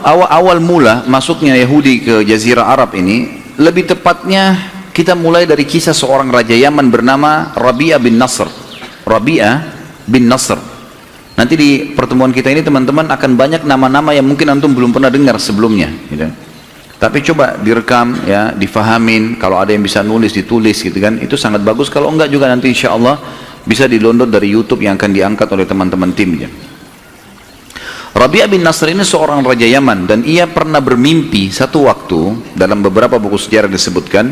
awal mula masuknya Yahudi ke Jazirah Arab ini, lebih tepatnya kita mulai dari kisah seorang raja Yaman bernama Rabi'ah bin Nasr. Rabi'ah bin Nasr. Nanti di pertemuan kita ini teman-teman akan banyak nama-nama yang mungkin antum belum pernah dengar sebelumnya, gitu. Tapi coba direkam ya, difahamin. Kalau ada yang bisa nulis, ditulis gitu kan, itu sangat bagus. Kalau enggak juga nanti insya Allah bisa di-download dari YouTube yang akan diangkat oleh teman-teman timnya. Rabi'ah bin Nasr ini seorang raja Yaman, dan ia pernah bermimpi satu waktu, dalam beberapa buku sejarah disebutkan,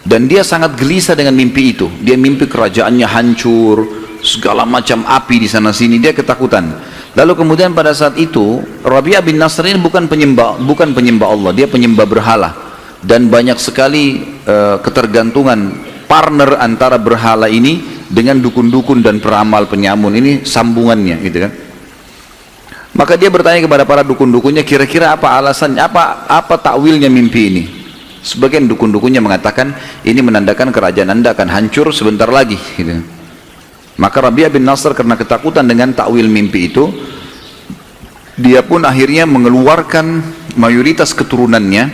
dan dia sangat gelisah dengan mimpi itu. Dia mimpi kerajaannya hancur, segala macam api di sana sini, dia ketakutan. Lalu kemudian pada saat itu Rabi'ah bin Nasr ini bukan penyembah Allah, dia penyembah berhala, dan banyak sekali ketergantungan partner antara berhala ini dengan dukun-dukun dan peramal penyamun, ini sambungannya gitu kan. Maka dia bertanya kepada para dukun-dukunnya, kira-kira apa alasannya, apa takwilnya mimpi ini. Sebagian dukun-dukunnya mengatakan ini menandakan kerajaan Anda akan hancur sebentar lagi gitu. Maka Rabi'ah bin Nasr karena ketakutan dengan takwil mimpi itu, dia pun akhirnya mengeluarkan mayoritas keturunannya,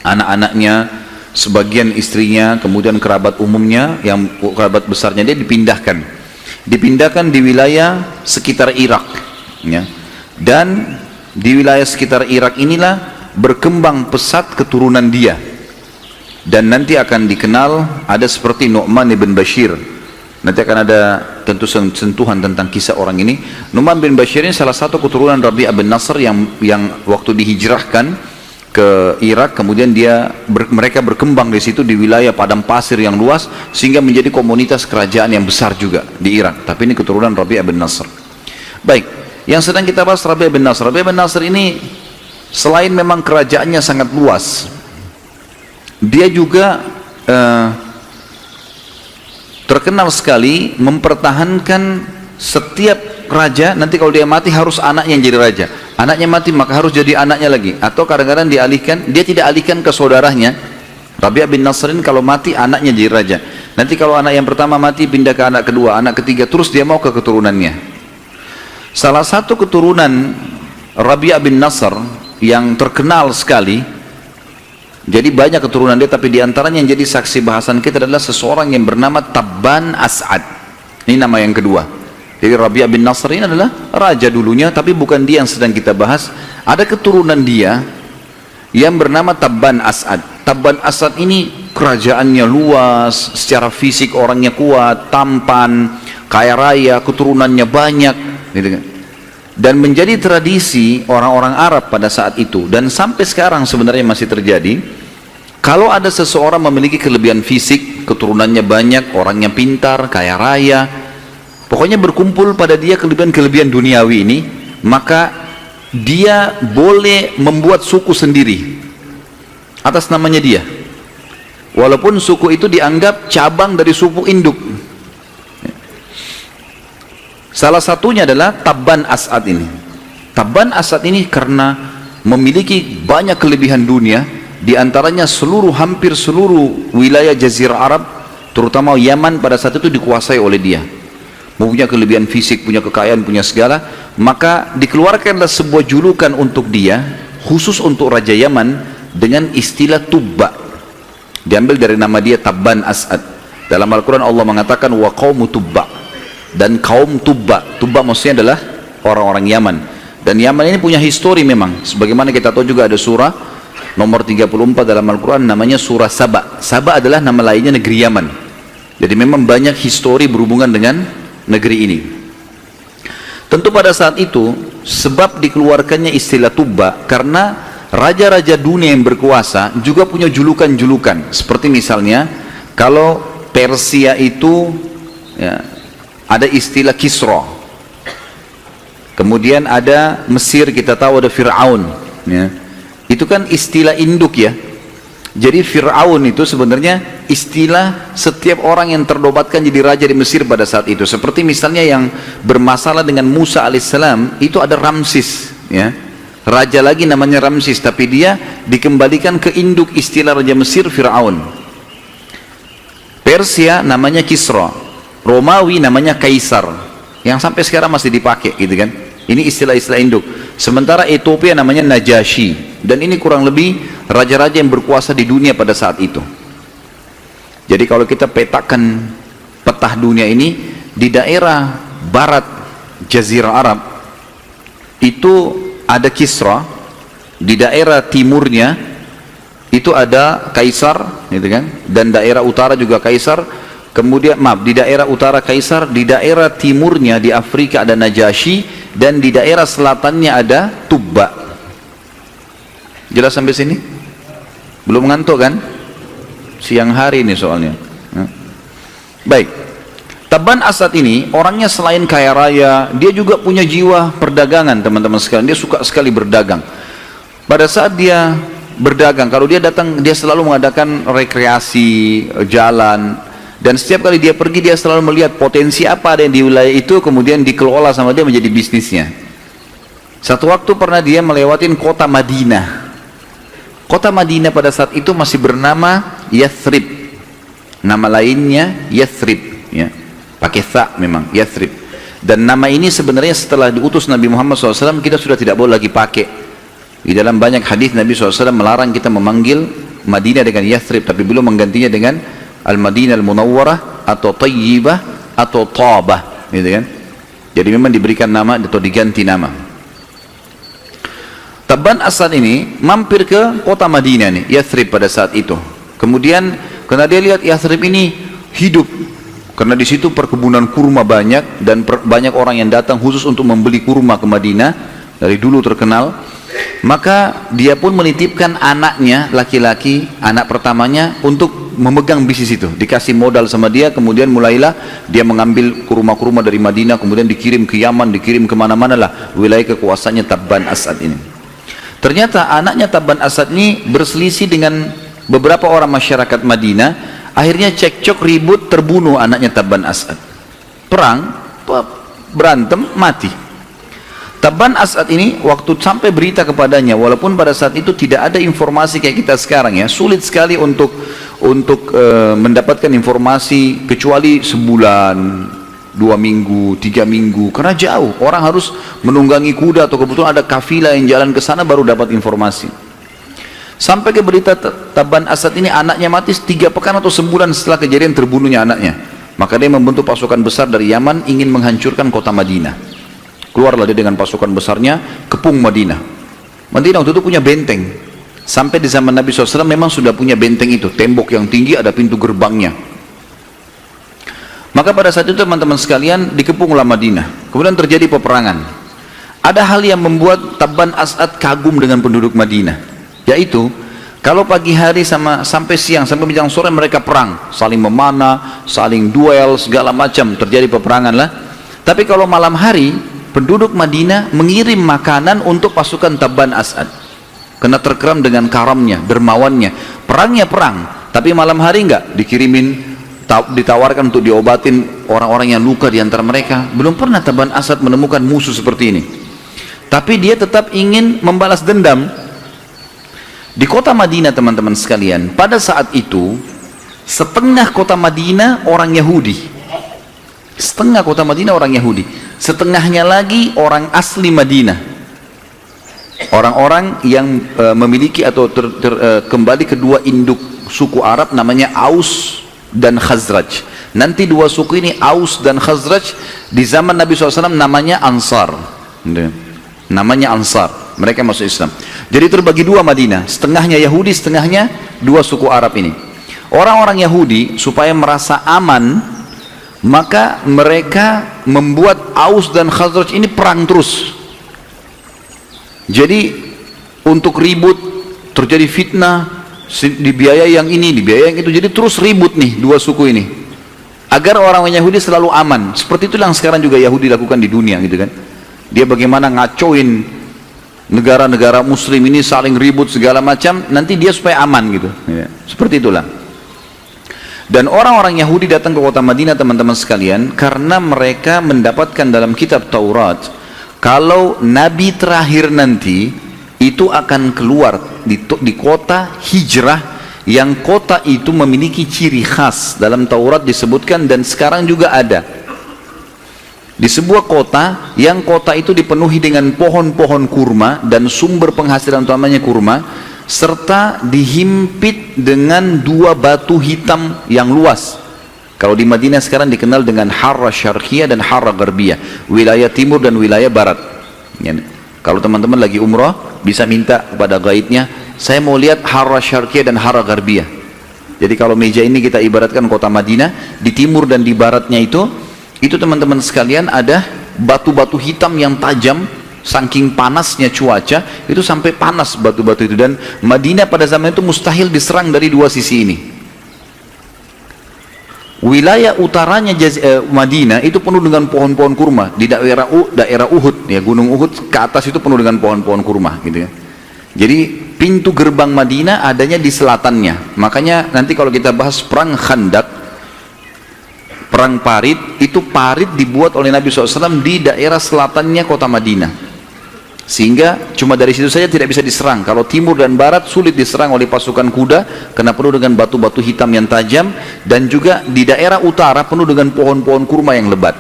anak-anaknya, sebagian istrinya, kemudian kerabat umumnya, yang kerabat besarnya dia dipindahkan di wilayah sekitar Irak ya. Dan di wilayah sekitar Irak inilah berkembang pesat keturunan dia, dan nanti akan dikenal ada seperti Nu'man ibn Bashir. Nanti akan ada tentu sentuhan tentang kisah orang ini. Nu'man bin Bashir ini salah satu keturunan Rabi'ah bin Nasr yang waktu dihijrahkan ke Irak, kemudian mereka berkembang di situ di wilayah padang pasir yang luas, sehingga menjadi komunitas kerajaan yang besar juga di Irak. Tapi ini keturunan Rabi'ah bin Nasr. Baik, yang sedang kita bahas Rabi'ah bin Nasr. Rabi'ah bin Nasr ini selain memang kerajaannya sangat luas, dia juga terkenal sekali mempertahankan setiap raja. Nanti kalau dia mati harus anaknya yang jadi raja, anaknya mati maka harus jadi anaknya lagi, atau kadang-kadang dialihkan, dia tidak alihkan ke saudaranya. Rabi'ah bin Nasr ini kalau mati anaknya jadi raja, nanti kalau anak yang pertama mati pindah ke anak kedua, anak ketiga, terus dia mau ke keturunannya. Salah satu keturunan Rabi'ah bin Nasr yang terkenal sekali, jadi banyak keturunan dia, tapi diantaranya yang jadi saksi bahasan kita adalah seseorang yang bernama Tabban As'ad. Ini nama yang kedua. Jadi Rabi'ah bin Nasr ini adalah raja dulunya, tapi bukan dia yang sedang kita bahas. Ada keturunan dia yang bernama Tabban As'ad. Tabban As'ad ini kerajaannya luas, secara fisik orangnya kuat, tampan, kaya raya, keturunannya banyak gitu kan. Dan menjadi tradisi orang-orang Arab pada saat itu, dan sampai sekarang sebenarnya masih terjadi, kalau ada seseorang memiliki kelebihan fisik, keturunannya banyak, orangnya pintar, kaya raya, pokoknya berkumpul pada dia kelebihan-kelebihan duniawi ini, maka dia boleh membuat suku sendiri atas namanya dia, walaupun suku itu dianggap cabang dari suku induk. Salah satunya adalah Tabban As'ad ini. Tabban As'ad ini karena memiliki banyak kelebihan dunia, diantaranya hampir seluruh wilayah Jazirah Arab, terutama Yaman pada saat itu dikuasai oleh dia. Punya kelebihan fisik, punya kekayaan, punya segala, maka dikeluarkanlah sebuah julukan untuk dia, khusus untuk Raja Yaman, dengan istilah Tubba. Diambil dari nama dia Tabban As'ad. Dalam Al-Quran Allah mengatakan wa qaumu Tubba, dan kaum Tubba. Tubba maksudnya adalah orang-orang Yaman. Dan Yaman ini punya histori memang, sebagaimana kita tahu juga ada surah nomor 34 dalam Al-Quran namanya surah Saba. Saba adalah nama lainnya negeri Yaman. Jadi memang banyak histori berhubungan dengan negeri ini. Tentu pada saat itu sebab dikeluarkannya istilah Tubba karena raja-raja dunia yang berkuasa juga punya julukan-julukan. Seperti misalnya kalau Persia itu ya, ada istilah Kisra, kemudian ada Mesir, kita tahu ada Fir'aun ya. Itu kan istilah induk ya. Jadi Fir'aun itu sebenarnya istilah setiap orang yang ternobatkan jadi raja di Mesir pada saat itu. Seperti misalnya yang bermasalah dengan Musa alaihissalam, itu ada Ramsis ya. Raja lagi namanya Ramsis, tapi dia dikembalikan ke induk istilah raja Mesir Fir'aun. Persia namanya Kisra, Romawi namanya Kaisar, yang sampai sekarang masih dipakai gitu kan. Ini istilah-istilah induk. Sementara Ethiopia namanya Najasyi, dan ini kurang lebih raja-raja yang berkuasa di dunia pada saat itu. Jadi kalau kita petakan peta dunia ini, di daerah barat Jazirah Arab itu ada Kisra, di daerah timurnya itu ada Kaisar, gitu kan? Dan daerah utara juga Kaisar. Kemudian di daerah utara Kaisar, di daerah timurnya di Afrika ada Najasyi, dan di daerah selatannya ada Tubba. Jelas sampai sini? Belum ngantuk kan? Siang hari ini soalnya. Baik. Taban Asad ini orangnya selain kaya raya, dia juga punya jiwa perdagangan, teman-teman sekalian. Dia suka sekali berdagang. Pada saat dia berdagang, kalau dia datang, dia selalu mengadakan rekreasi, jalan, dan setiap kali dia pergi, dia selalu melihat potensi apa ada yang di wilayah itu, kemudian dikelola sama dia menjadi bisnisnya. Satu waktu pernah dia melewatin kota Madinah. Kota Madinah pada saat itu masih bernama Yathrib. Nama lainnya Yathrib, ya. Pakai tha memang, Yathrib. Dan nama ini sebenarnya setelah diutus Nabi Muhammad SAW kita sudah tidak boleh lagi pakai. Di dalam banyak hadis Nabi SAW melarang kita memanggil Madinah dengan Yathrib, tapi belum menggantinya dengan Al-Madinah Al-Munawwarah atau Tayyibah atau Tabah, gitu kan. Jadi memang diberikan nama atau diganti nama. Taban Asad ini mampir ke kota Madinah nih, Yathrib pada saat itu. Kemudian karena dia lihat Yathrib ini hidup, karena di situ perkebunan kurma banyak dan banyak orang yang datang khusus untuk membeli kurma ke Madinah, dari dulu terkenal. Maka dia pun menitipkan anaknya laki-laki, anak pertamanya, untuk memegang bisnis itu. Dikasih modal sama dia, kemudian mulailah dia mengambil kurma-kurma dari Madinah, kemudian dikirim ke Yaman, dikirim kemana-mana lah wilayah kekuasaannya Taban Asad ini. Ternyata anaknya Taban Asad ini berselisih dengan beberapa orang masyarakat Madinah. Akhirnya cekcok, ribut, terbunuh anaknya Taban Asad. Perang, berantem, mati. Taban Asad ini waktu sampai berita kepadanya, walaupun pada saat itu tidak ada informasi kayak kita sekarang ya, sulit sekali untuk mendapatkan informasi kecuali sebulan, 2 minggu, 3 minggu, karena jauh, orang harus menunggangi kuda atau kebetulan ada kafilah yang jalan ke sana baru dapat informasi. Sampai ke berita Taban Asad ini anaknya mati 3 pekan atau sebulan setelah kejadian terbunuhnya anaknya. Maka dia membentuk pasukan besar dari Yaman ingin menghancurkan kota Madinah. Keluarlah dia dengan pasukan besarnya, kepung Madinah. Madinah waktu itu punya benteng. Sampai di zaman Nabi SAW memang sudah punya benteng itu, tembok yang tinggi, ada pintu gerbangnya. Maka pada saat itu teman-teman sekalian dikepunglah Madinah. Kemudian terjadi peperangan. Ada hal yang membuat Taban Asad kagum dengan penduduk Madinah, yaitu kalau pagi hari sampai siang, sampai menjelang sore mereka perang, saling memanah, saling duel, segala macam, terjadi peperangan lah. Tapi kalau malam hari, penduduk Madinah mengirim makanan untuk pasukan Taban Asad, karena terkeram dengan karamnya, dermawannya. Perangnya perang, tapi malam hari enggak dikirimin, ditawarkan untuk diobatin orang-orang yang luka di antara mereka. Belum pernah Taban Asad menemukan musuh seperti ini, tapi dia tetap ingin membalas dendam. Di kota Madinah teman-teman sekalian, pada saat itu setengah kota Madinah orang Yahudi, setengah kota Madinah orang Yahudi, setengahnya lagi orang asli Madinah, orang-orang yang memiliki atau kembali kedua induk suku Arab namanya Aus dan Khazraj. Nanti dua suku ini Aus dan Khazraj di zaman Nabi SAW namanya Ansar, namanya Ansar, mereka masuk Islam. Jadi terbagi dua Madinah, setengahnya Yahudi, setengahnya dua suku Arab ini. Orang-orang Yahudi supaya merasa aman, maka mereka membuat Aus dan Khazraj ini perang terus. Jadi untuk ribut, terjadi fitnah, dibiayai yang ini, dibiayai yang itu, jadi terus ribut nih dua suku ini agar orang Yahudi selalu aman. Seperti itu yang sekarang juga Yahudi lakukan di dunia, gitu kan. Dia bagaimana ngacoin negara-negara muslim ini, saling ribut segala macam, nanti dia supaya aman gitu ya. Seperti itulah. Dan orang-orang Yahudi datang ke kota Madinah teman-teman sekalian karena mereka mendapatkan dalam kitab Taurat kalau Nabi terakhir nanti itu akan keluar di kota hijrah, yang kota itu memiliki ciri khas dalam Taurat disebutkan dan sekarang juga ada, di sebuah kota yang kota itu dipenuhi dengan pohon-pohon kurma dan sumber penghasilan utamanya kurma, serta dihimpit dengan dua batu hitam yang luas. Kalau di Madinah sekarang dikenal dengan Harra Syarqiyah dan Harra Gharbiyah, wilayah timur dan wilayah barat. Ya. Kalau teman-teman lagi umrah bisa minta kepada guide-nya, saya mau lihat Harra Syarqiyah dan Harra Gharbiyah. Jadi kalau meja ini kita ibaratkan kota Madinah, di timur dan di baratnya itu teman-teman sekalian ada batu-batu hitam yang tajam, saking panasnya cuaca, itu sampai panas batu-batu itu. Dan Madinah pada zaman itu mustahil diserang dari dua sisi ini. Wilayah utaranya Madinah itu penuh dengan pohon-pohon kurma. Di daerah Uhud, ya Gunung Uhud ke atas itu penuh dengan pohon-pohon kurma, gitu ya. Jadi pintu gerbang Madinah adanya di selatannya. Makanya nanti kalau kita bahas perang Khandak, perang Parit, itu parit dibuat oleh Nabi SAW di daerah selatannya kota Madinah, sehingga cuma dari situ saja tidak bisa diserang. Kalau timur dan barat sulit diserang oleh pasukan kuda karena penuh dengan batu-batu hitam yang tajam, dan juga di daerah utara penuh dengan pohon-pohon kurma yang lebat.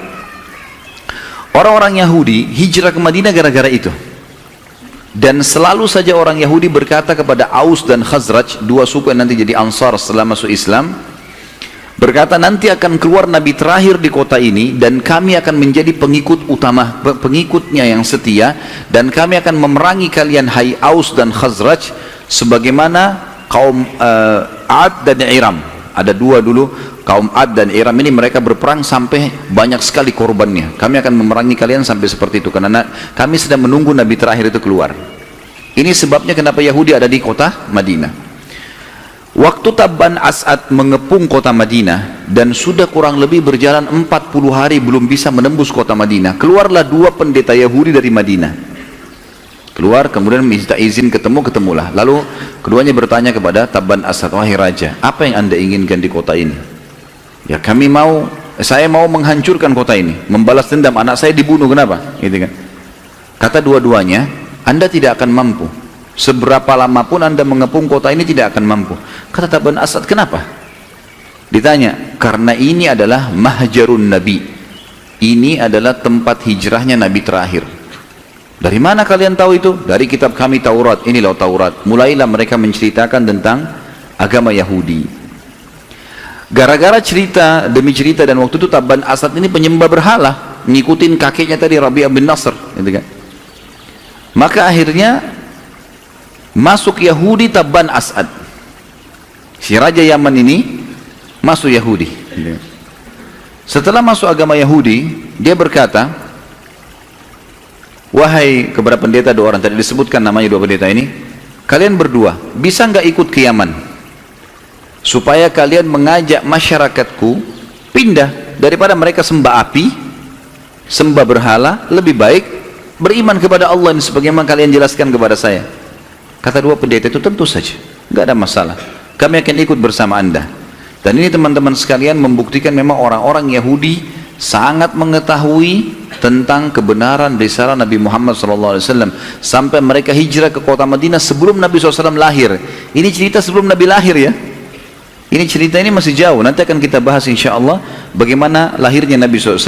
Orang-orang Yahudi hijrah ke Madinah gara-gara itu, dan selalu saja orang Yahudi berkata kepada Aus dan Khazraj, dua suku yang nanti jadi Ansar setelah masuk Islam, berkata, nanti akan keluar Nabi terakhir di kota ini, dan kami akan menjadi pengikut utama, pengikutnya yang setia, dan kami akan memerangi kalian hai Aus dan Khazraj, sebagaimana kaum Ad dan Iram. Ada dua dulu, kaum Ad dan Iram ini mereka berperang sampai banyak sekali korbannya. Kami akan memerangi kalian sampai seperti itu, karena kami sedang menunggu Nabi terakhir itu keluar. Ini sebabnya kenapa Yahudi ada di kota Madinah. Waktu Tabban As'ad mengepung kota Madinah dan sudah kurang lebih berjalan 40 hari belum bisa menembus kota Madinah, keluarlah dua pendeta Yahudi dari Madinah. Keluar kemudian minta izin ketemulah. Lalu keduanya bertanya kepada Tabban As'ad, wahai raja, apa yang anda inginkan di kota ini? Ya saya mau menghancurkan kota ini, membalas dendam, anak saya dibunuh, kenapa? Gitu kan. Kata dua-duanya, anda tidak akan mampu. Seberapa lama pun anda mengepung kota ini tidak akan mampu. Kata Tabban As'ad, kenapa? Ditanya, karena ini adalah mahjarun Nabi. Ini adalah tempat hijrahnya Nabi terakhir. Dari mana kalian tahu itu? Dari kitab kami Taurat. Ini loh Taurat. Mulailah mereka menceritakan tentang agama Yahudi. Gara-gara cerita demi cerita, dan waktu itu Tabban As'ad ini penyembah berhala, ngikutin kakeknya tadi Rabi'ah bin Nasr, gitu kan. Maka akhirnya masuk Yahudi Tabban As'ad, si raja Yaman ini masuk Yahudi. Setelah masuk agama Yahudi, dia berkata, wahai kepada pendeta dua orang, tadi disebutkan namanya dua pendeta ini, kalian berdua bisa nggak ikut ke Yaman supaya kalian mengajak masyarakatku pindah daripada mereka sembah api, sembah berhala, lebih baik beriman kepada Allah ini sebagaimana kalian jelaskan kepada saya. Kata dua pendeta itu, tentu saja, nggak ada masalah, kami akan ikut bersama anda. Dan ini teman-teman sekalian membuktikan memang orang-orang Yahudi sangat mengetahui tentang kebenaran risalah Nabi Muhammad SAW, sampai mereka hijrah ke kota Madinah sebelum Nabi SAW lahir. Ini cerita sebelum Nabi lahir ya. Ini cerita ini masih jauh, nanti akan kita bahas insya Allah bagaimana lahirnya Nabi SAW.